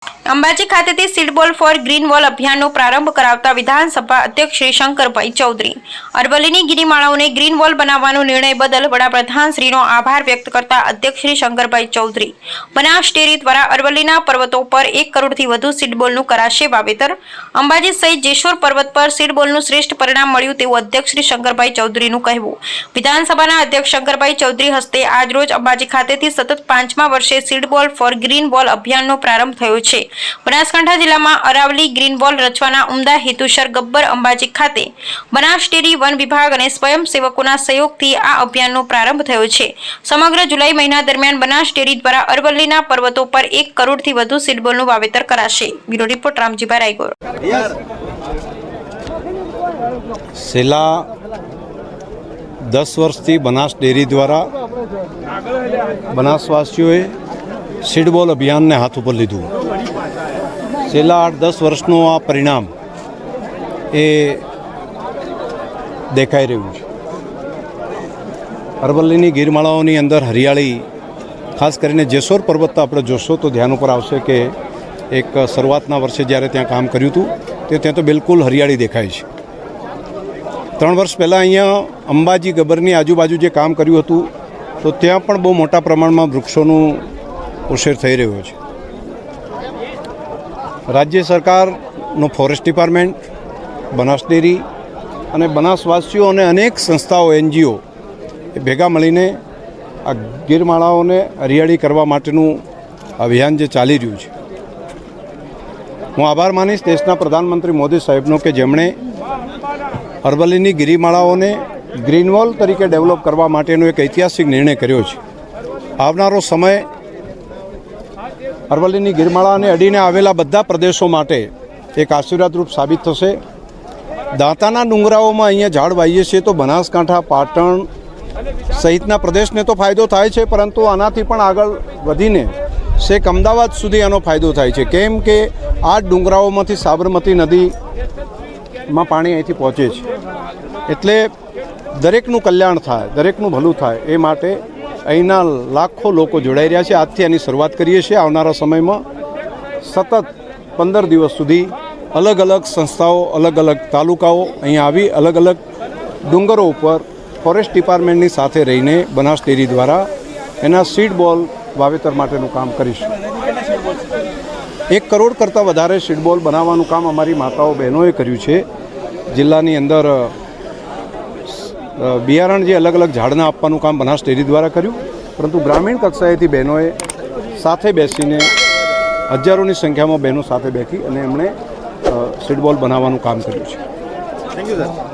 અંબાજી ખાતેથી seed ball four green wall અભિયાનનો પ્રારંભ કરાવતા વિધાનસભા અધ્યક્ષ શ્રી શંકરભાઈ ચૌધરી અરવલ્લીની ગિરિમાળાઓને ગ્રીન વોલ બનાવવાનો નિર્ણય બદલ વડાપ્રધાન શ્રીનો આભાર વ્યક્ત કરતા અધ્યક્ષ શ્રી શંકરભાઈ ચૌધરી બનાસ ડેરી દ્વારા અરવલ્લીના પર્વતો પર 1 કરોડથી વધુ સીડબોલનું કરાશે વાવેતર. અંબાજી સહિત જેશોર પર્વત પર સીડબોલનું શ્રેષ્ઠ પરિણામ મળ્યું તેવું અધ્યક્ષ શ્રી શંકરભાઈ ચૌધરીનું કહેવું. વિધાનસભાના અધ્યક્ષ શંકરભાઈ ચૌધરી હસ્તે આજરોજ અંબાજી ખાતેથી સતત 5મા વર્ષે સીડબોલ ફોર ગ્રીન વોલ અભિયાનનો પ્રારંભ થયો છે. બનાસકાંઠા જિલ્લામાં અરાવલી ગ્રીન વોલ રચવાના ઉમદા હેતુસર ગબ્બર અંબાજી ખાતે બનાસ ડેરી વન વિભાગ અને સ્વયંસેવકોના સહયોગથી આ અભિયાનનો પ્રારંભ થયો છે. સમગ્ર જુલાઈ મહિના દરમિયાન બનાસ ડેરી દ્વારા અરવલ્લીના પર્વતો પર 1 કરોડથી વધુ સીડબોલનું વાવેતર કરાશે. Bureau report Ramjibhai Raigor. છેલ્લા 10 વર્ષથી બનાસ ડેરી દ્વારા બનાસવાસીઓએ સીડબોલ અભિયાનને હાથ ઉપર લીધું. છેલ્લા 8-10 વર્ષનું આ પરિણામ એ દેખાઈ રહ્યું છે. અરવલ્લીની ગિરમાળાઓની અંદર હરિયાળી, ખાસ કરીને જેશોર પર્વત આપણે જોશો તો ધ્યાન ઉપર આવશે કે એક શરૂઆતના વર્ષે જ્યારે ત્યાં કામ કર્યું હતું ત્યાં તો બિલકુલ હરિયાળી દેખાય છે. 3 વર્ષ પહેલાં અહીંયા અંબાજી ગબ્બરની આજુબાજુ જે કામ કર્યું હતું તો ત્યાં પણ બહુ મોટા પ્રમાણમાં વૃક્ષોનું ઉછેર થઈ રહ્યો છે. રાજ્ય સરકારનો ફોરેસ્ટ ડિપાર્ટમેન્ટ, બનાસ ડેરી અને બનાસવાસીઓ અને અનેક સંસ્થાઓ, NGO એ ભેગા મળીને આ ગિરમાળાઓને હરિયાળી કરવા માટેનું અભિયાન જે ચાલી રહ્યું છે, હું આભાર માનીશ દેશના પ્રધાનમંત્રી મોદી સાહેબનો કે જેમણે અરવલ્લીની ગિરિમાળાઓને ગ્રીન વોલ તરીકે ડેવલપ કરવા માટેનો એક ઐતિહાસિક નિર્ણય કર્યો છે. આવનારો સમય અરવલ્લીની ગિરમાળાને અડીને આવેલા બધા પ્રદેશો માટે એક આશીર્વાદરૂપ સાબિત થશે. દાંતાના ડુંગરાઓમાં અહીંયા ઝાડ વાવીએ છીએ તો બનાસકાંઠા, પાટણ સહિતના પ્રદેશને તો ફાયદો થાય છે, પરંતુ આનાથી પણ આગળ વધીને છેક અમદાવાદ સુધી આનો ફાયદો થાય છે. કેમ કે આ ડુંગરાઓમાંથી સાબરમતી નદીમાં પાણી અહીંથી પહોંચે છે. એટલે દરેકનું કલ્યાણ થાય, દરેકનું ભલું થાય એ માટે અહીંના લાખો લોકો જોડાઈ રહ્યા છે. આજથી આની શરૂઆત કરીએ છીએ. આવનારા સમયમાં સતત 15 દિવસ સુધી અલગ અલગ સંસ્થાઓ, અલગ અલગ તાલુકાઓ અહીંયા આવી અલગ અલગ ડુંગરો ઉપર ફોરેસ્ટ ડિપાર્ટમેન્ટની સાથે રહીને બનાસ ડેરી દ્વારા એના સીડબોલ વાવેતર માટેનું કામ કરીશું. 1 કરોડ કરતાં વધારે સીડબોલ બનાવવાનું કામ અમારી માતાઓ બહેનોએ કર્યું છે. જિલ્લાની અંદર બિયારણ જે અલગ અલગ ઝાડના આપવાનું કામ બનાસ ડેરી દ્વારા કર્યું, પરંતુ ગ્રામીણ કક્ષાએથી બહેનોએ સાથે બેસીને હજારોની સંખ્યામાં બહેનો સાથે બેઠી અને એમણે સીડબોલ બનાવવાનું કામ કર્યું છે. Thank you sir.